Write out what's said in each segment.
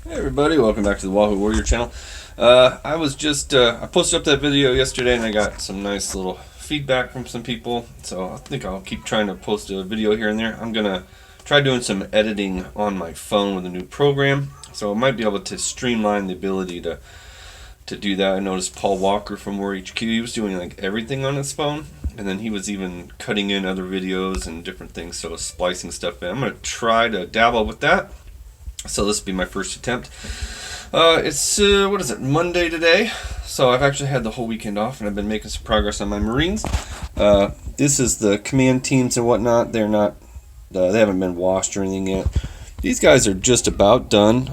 Hey everybody, welcome back to the Wahoo Warrior channel. I was just, I posted up that video yesterday and I got some nice little feedback from some people. So I think I'll keep trying to post a video here and there. I'm going to try doing some editing on my phone with a new program. So I might be able to streamline the ability to do that. I noticed Paul Walker from War HQ, he was doing like everything on his phone. And then he was even cutting in other videos and different things, so splicing stuff in. I'm going to try to dabble with that. So this will be my first attempt. It's, what is it, Monday today? So I've actually had the whole weekend off and I've been making some progress on my Marines. This is the command teams and whatnot. They're not, they haven't been washed or anything yet. These guys are just about done.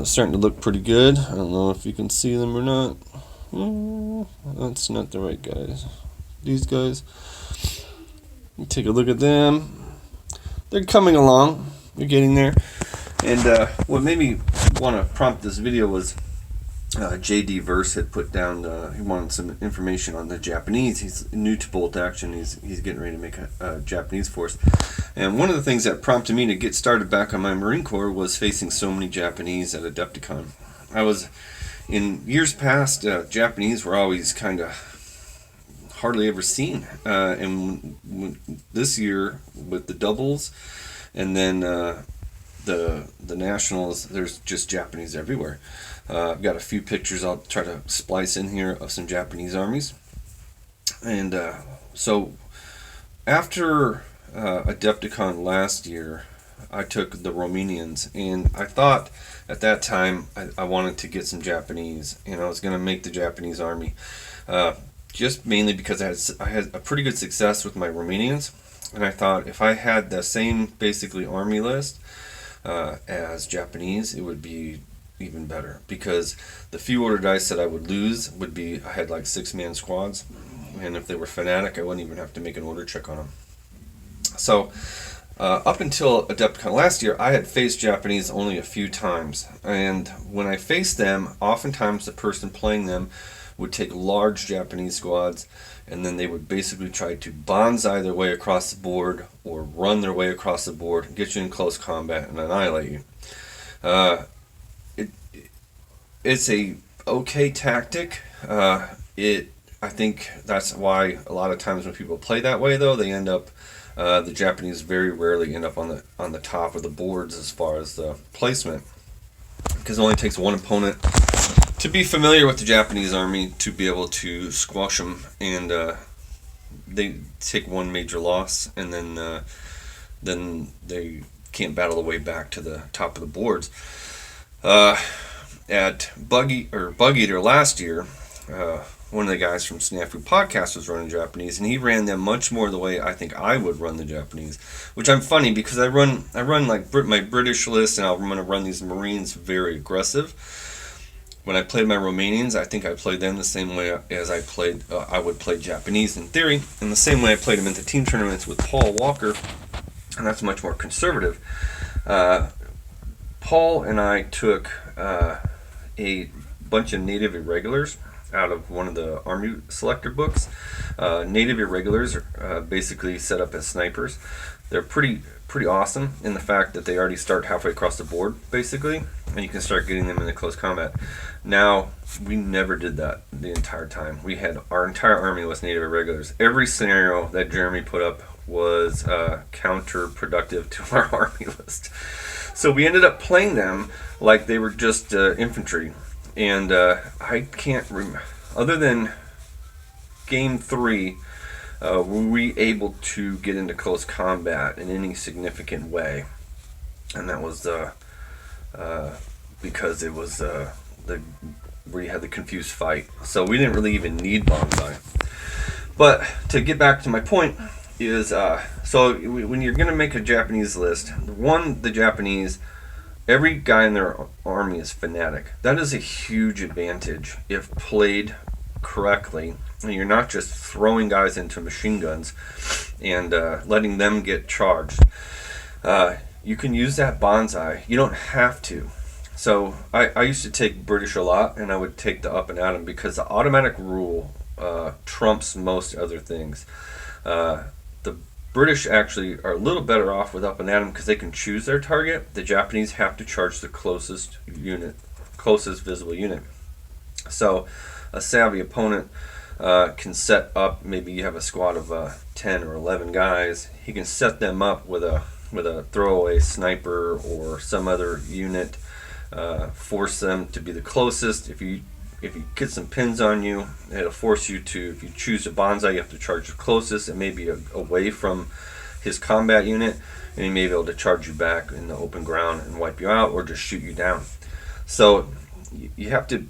Starting to look pretty good. I don't know if you can see them or not. That's not the right guys. These guys. Take a look at them. They're coming along. They're getting there. And what made me want to prompt this video was JD Verse had put down, he wanted some information on the Japanese. He's new to bolt action. He's getting ready to make a Japanese force. And one of the things that prompted me to get started back on my Marine Corps was facing so many Japanese at Adepticon. In years past, Japanese were always kind of hardly ever seen. And this year with the doubles and then the nationals, there's just Japanese everywhere. I've got a few pictures I'll try to splice in here of some Japanese armies. And so after Adepticon last year, I took the Romanians, and I thought at that time I wanted to get some Japanese, and I was going to make the Japanese army. Just mainly because I had a pretty good success with my Romanians, and I thought if I had the same basically army list as Japanese, it would be even better, because the few order dice that I would lose would be, I had like 6-man squads, and if they were fanatic I wouldn't even have to make an order check on them. So up until Adepticon last year, I had faced Japanese only a few times, and when I faced them, oftentimes the person playing them would take large Japanese squads, and then they would basically try to bonsai their way across the board or run their way across the board and get you in close combat and annihilate you. It's a okay tactic. I think that's why a lot of times when people play that way, though, they end up, the Japanese very rarely end up on the top of the boards as far as the placement, because it only takes one opponent to be familiar with the Japanese army to be able to squash them, and they take one major loss, and then they can't battle the way back to the top of the boards. At Bug Eater last year, one of the guys from Snafu Podcast was running Japanese, and he ran them much more the way I think I would run the Japanese, which I'm funny because I run like my British list, and I'm going to run these Marines very aggressive. When I played my Romanians, I think I played them the same way as I would play Japanese in theory, and the same way I played them into team tournaments with Paul Walker, and that's much more conservative. Paul and I took a bunch of native irregulars out of one of the Army Selector books. Native irregulars are basically set up as snipers. They're pretty awesome in the fact that they already start halfway across the board, basically, and you can start getting them into close combat. Now, we never did that the entire time. We had our entire army was native irregulars. Every scenario that Jeremy put up was counterproductive to our army list. So we ended up playing them like they were just infantry. And I can't remember, other than game 3, were we able to get into close combat in any significant way, and that was because it was where you had the confused fight, so we didn't really even need bonsai. But to get back to my point is, so when you're going to make a Japanese list, the Japanese, every guy in their army is fanatic. That is a huge advantage if played correctly, and you're not just throwing guys into machine guns and letting them get charged. You can use that bonsai. You don't have to. So I used to take British a lot, and I would take the up and at 'em because the automatic rule trumps most other things. The British actually are a little better off with up and at 'em because they can choose their target. The Japanese have to charge the closest unit, closest visible unit. So a savvy opponent can set up. Maybe you have a squad of 10 or 11 guys. He can set them up with a throwaway sniper or some other unit. Force them to be the closest. If you get some pins on you, it'll force you to, if you choose a bonsai, you have to charge the closest. It may be away from his combat unit, and he may be able to charge you back in the open ground and wipe you out, or just shoot you down. So you have to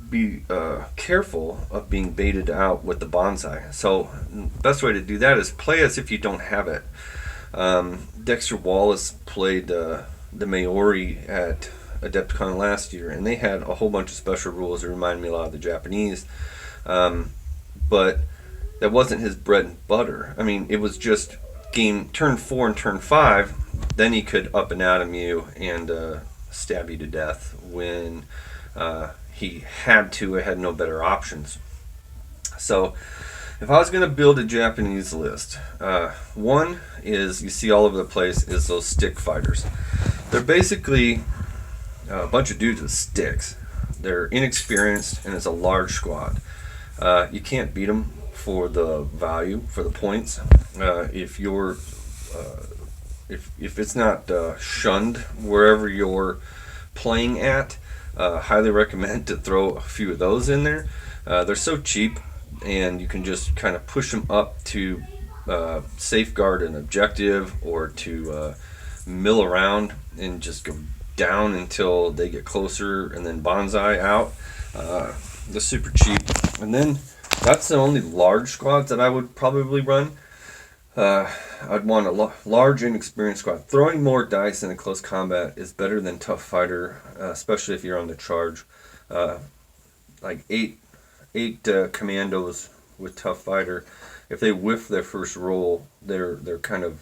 be careful of being baited out with the bonsai. So the best way to do that is play as if you don't have it. Dexter Wallace played the Maori at Adepticon last year, and they had a whole bunch of special rules that remind me a lot of the Japanese, but that wasn't his bread and butter. I mean, it was just turn 4 and turn 5, then he could up and atom you and stab you to death when he had to. I had no better options. So if I was going to build a Japanese list, one is, you see all over the place, is those stick fighters. They're basically a bunch of dudes with sticks. They're inexperienced, and it's a large squad. You can't beat them for the value, for the points. If it's not shunned wherever you're playing at, highly recommend to throw a few of those in there. They're so cheap, and you can just kind of push them up to safeguard an objective, or to mill around and just go down until they get closer, and then bonsai out. They're super cheap. And then that's the only large squads that I would probably run. I'd want a large inexperienced squad. Throwing more dice in a close combat is better than tough fighter, especially if you're on the charge. Like eight commandos with tough fighter, if they whiff their first roll, they're kind of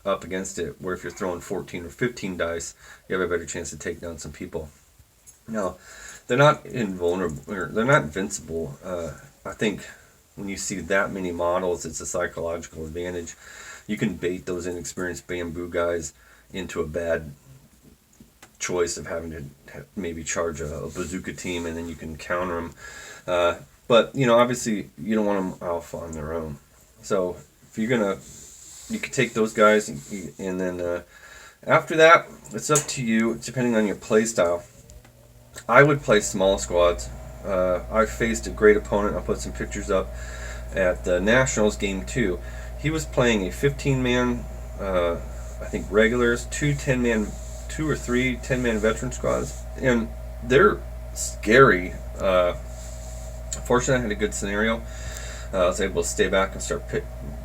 up against it, where if you're throwing 14 or 15 dice, you have a better chance to take down some people. Now, they're not invulnerable, or they're not invincible. I think when you see that many models, it's a psychological advantage. You can bait those inexperienced bamboo guys into a bad choice of having to maybe charge a bazooka team, and then you can counter them. But obviously you don't want them alpha on their own. So if you're gonna, you can take those guys, and then after that, it's up to you, depending on your play style. I would play small squads. I faced a great opponent. I'll put some pictures up at the Nationals game 2. He was playing a 15-man, I think regulars, 2 or 3 10-man veteran squads, and they're scary. Fortunately, I had a good scenario. I was able to stay back and start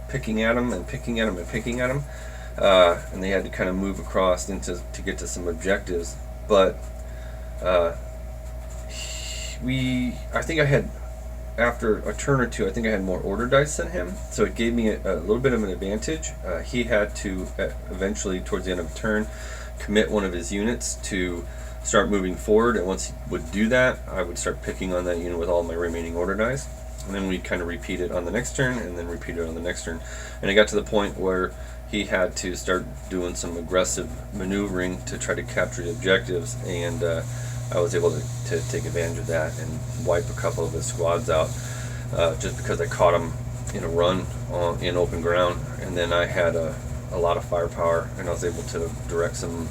picking at them, and picking at them, and picking at them, and they had to kind of move across to get to some objectives. But I think I had, after a turn or two, I think I had more order dice than him, so it gave me a little bit of an advantage. He had to eventually, towards the end of the turn, commit one of his units to start moving forward, and once he would do that, I would start picking on that unit with all my remaining order dice, and then we'd kind of repeat it on the next turn, and then repeat it on the next turn. And it got to the point where he had to start doing some aggressive maneuvering to try to capture the objectives, and I was able to take advantage of that and wipe a couple of his squads out, just because I caught him in a run in open ground, and then I had a lot of firepower, and I was able to direct some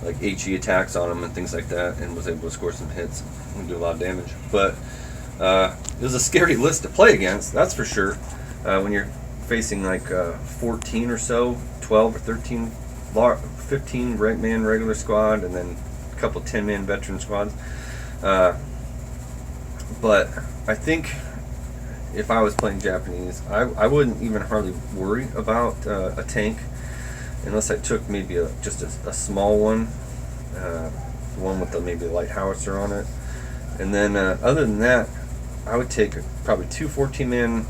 like HE attacks on him and things like that, and was able to score some hits and do a lot of damage. But it was a scary list to play against, that's for sure. When you're facing like 14 or so, 12 or 13, 15 man regular squad, and then a couple 10-man veteran squads. But I think if I was playing Japanese, I wouldn't even hardly worry about a tank, unless I took maybe just a small one, one with maybe a light howitzer on it. And then other than that, I would take probably 2 14-man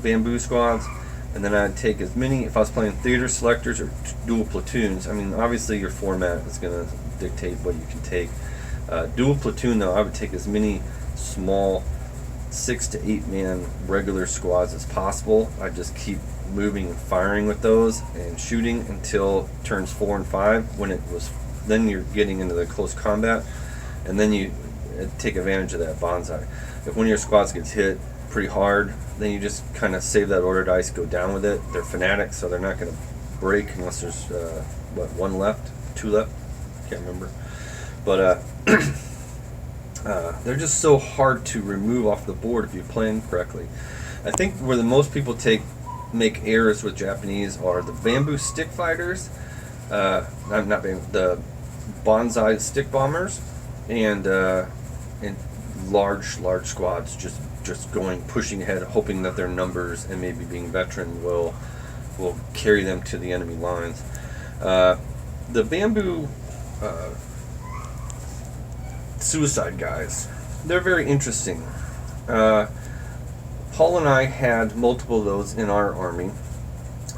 bamboo squads, and then I'd take as many, if I was playing theater selectors or dual platoons. I mean, obviously your format is going to dictate what you can take. Dual platoon, though, I would take as many small 6 to 8 man regular squads as possible. I just keep moving and firing with those and shooting until turns 4 and 5, when it was, then you're getting into the close combat, and then you take advantage of that bonsai. If one of your squads gets hit pretty hard, then you just kind of save that order dice, go down with it. They're fanatics, so they're not going to break unless there's one left, two left, can't remember. But they're just so hard to remove off the board if you play them correctly. I think where the most people make errors with Japanese are the bamboo stick fighters, not bamboo, the bonsai stick bombers, and large squads just pushing ahead, hoping that their numbers and maybe being veteran will carry them to the enemy lines. The bamboo suicide guys, they're very interesting. Paul and I had multiple of those in our army.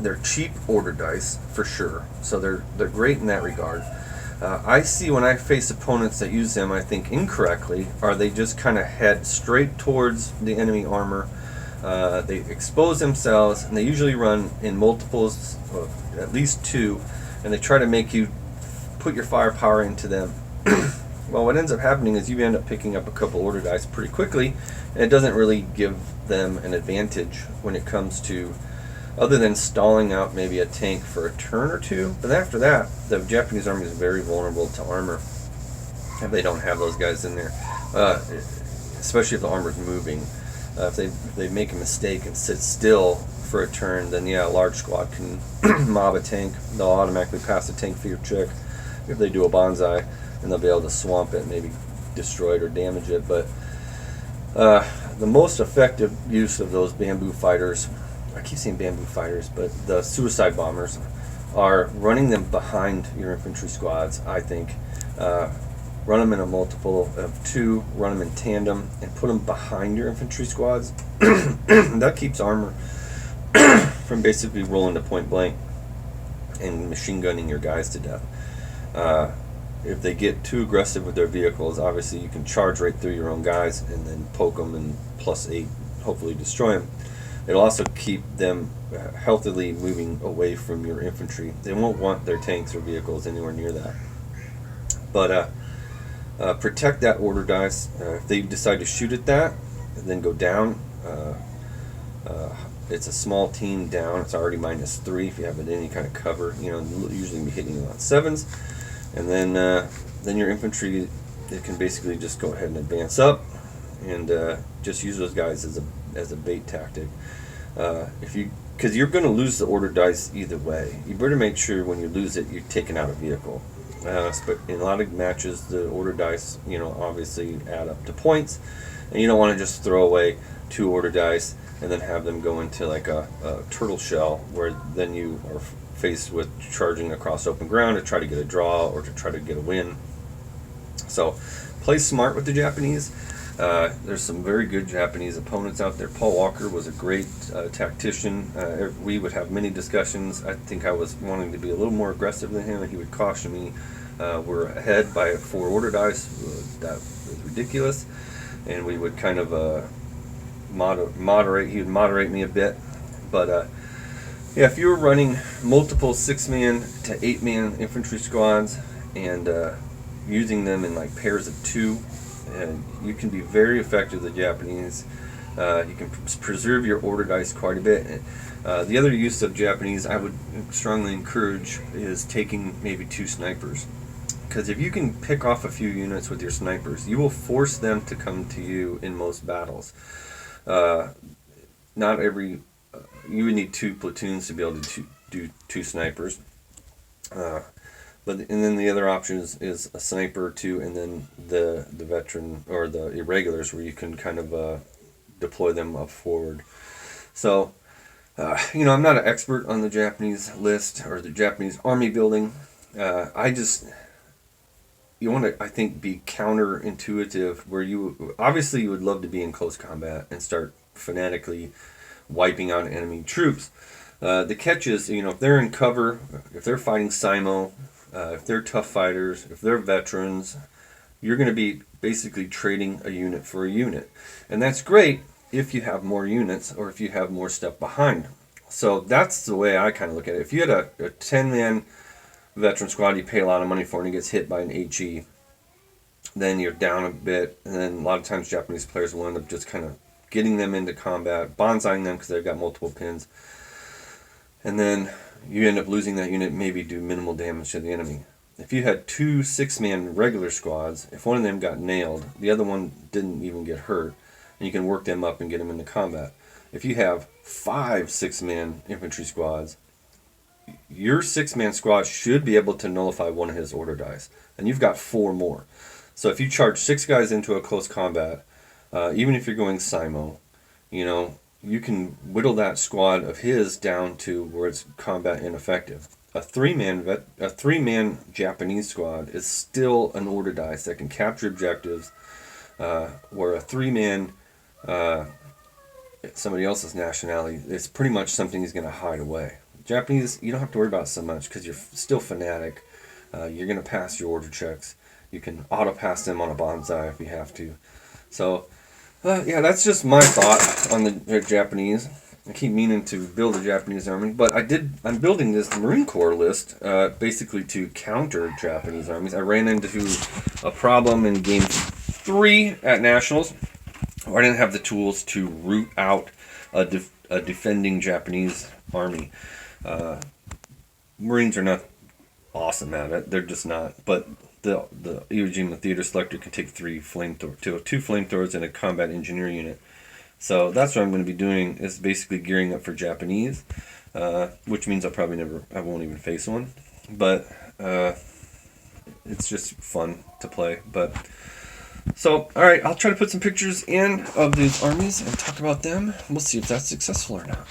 They're cheap order dice for sure, so they're great in that regard. I see when I face opponents that use them, I think incorrectly, or they just kind of head straight towards the enemy armor. They expose themselves, and they usually run in multiples of at least 2, and they try to make you put your firepower into them. Well, what ends up happening is you end up picking up a couple order dice pretty quickly, and it doesn't really give them an advantage when it comes to, other than stalling out maybe a tank for a turn or two. But after that, the Japanese army is very vulnerable to armor if they don't have those guys in there, especially if the armor's moving. If they make a mistake and sit still for a turn, then yeah, a large squad can mob a tank. They'll automatically pass a tank fear check if they do a bonsai, and they'll be able to swamp it, maybe destroy it or damage it. But the most effective use of those bamboo fighters, I keep saying bamboo fighters, but the suicide bombers, are running them behind your infantry squads, I think. Run them in a multiple of 2, run them in tandem, and put them behind your infantry squads. That keeps armor from basically rolling to point blank and machine gunning your guys to death. If they get too aggressive with their vehicles, obviously you can charge right through your own guys and then poke them and +8 hopefully destroy them. It'll also keep them healthily moving away from your infantry. They won't want their tanks or vehicles anywhere near that. But protect that order dice. If they decide to shoot at that and then go down, it's a small team down. It's already -3 if you have any kind of cover. Usually be hitting you on 7s. And then your infantry, it can basically just go ahead and advance up and just use those guys as a bait tactic. Because you're going to lose the order dice either way. You better make sure when you lose it, you're taking out a vehicle. But in a lot of matches, the order dice, obviously add up to points, and you don't want to just throw away 2 order dice and then have them go into like a turtle shell, where then you are faced with charging across open ground to try to get a draw or to try to get a win. So play smart with the Japanese. There's some very good Japanese opponents out there. Paul Walker was a great tactician. We would have many discussions. I think I was wanting to be a little more aggressive than him, and he would caution me. We're ahead by 4 order dice. That was ridiculous. And we would kind of moderate. He would moderate me a bit. But yeah, if you were running multiple 6-man to 8-man infantry squads and using them in like pairs of 2, and you can be very effective with the Japanese. You can preserve your order dice quite a bit. The other use of Japanese I would strongly encourage is taking maybe 2 snipers. Because if you can pick off a few units with your snipers, you will force them to come to you in most battles. Not every... you would need 2 platoons to be able to do 2 snipers. And then the other option is a sniper or 2, and then the veteran or the irregulars, where you can kind of deploy them up forward. So, I'm not an expert on the Japanese list or the Japanese army building. You want to, I think, be counterintuitive, where you would love to be in close combat and start fanatically wiping out enemy troops. The catch is, if they're in cover, if they're fighting Simo, if they're tough fighters, if they're veterans, you're going to be basically trading a unit for a unit. And that's great if you have more units or if you have more stuff behind. So that's the way I kind of look at it. If you had a 10-man veteran squad you pay a lot of money for and he gets hit by an HE, then you're down a bit, and then a lot of times Japanese players will end up just kind of getting them into combat, bonsaiing them because they've got multiple pins, and then you end up losing that unit, maybe do minimal damage to the enemy. If you had 2 6-man regular squads, if one of them got nailed, the other one didn't even get hurt, and you can work them up and get them into combat. If you have 5 6-man infantry squads, your 6-man squad should be able to nullify one of his order dice, and you've got 4 more. So if you charge 6 guys into a close combat, even if you're going Simo, you can whittle that squad of his down to where it's combat ineffective. A 3-man Japanese squad is still an order dice that can capture objectives, where a 3-man somebody else's nationality is pretty much something he's going to hide away. Japanese, you don't have to worry about so much because you're still fanatic. You're going to pass your order checks. You can auto pass them on a bonsai if you have to. So, yeah, that's just my thought on the Japanese. I keep meaning to build a Japanese army, but I'm building this Marine Corps list basically to counter Japanese armies. I ran into a problem in Game 3 at Nationals where I didn't have the tools to root out a defending Japanese army. Marines are not awesome at it. They're just not. But the Iwo Jima Theater Selector can take 2 flamethrowers and a combat engineer unit. So that's what I'm going to be doing, is basically gearing up for Japanese, which means I won't even face one. But it's just fun to play. So, all right, I'll try to put some pictures in of these armies and talk about them. We'll see if that's successful or not.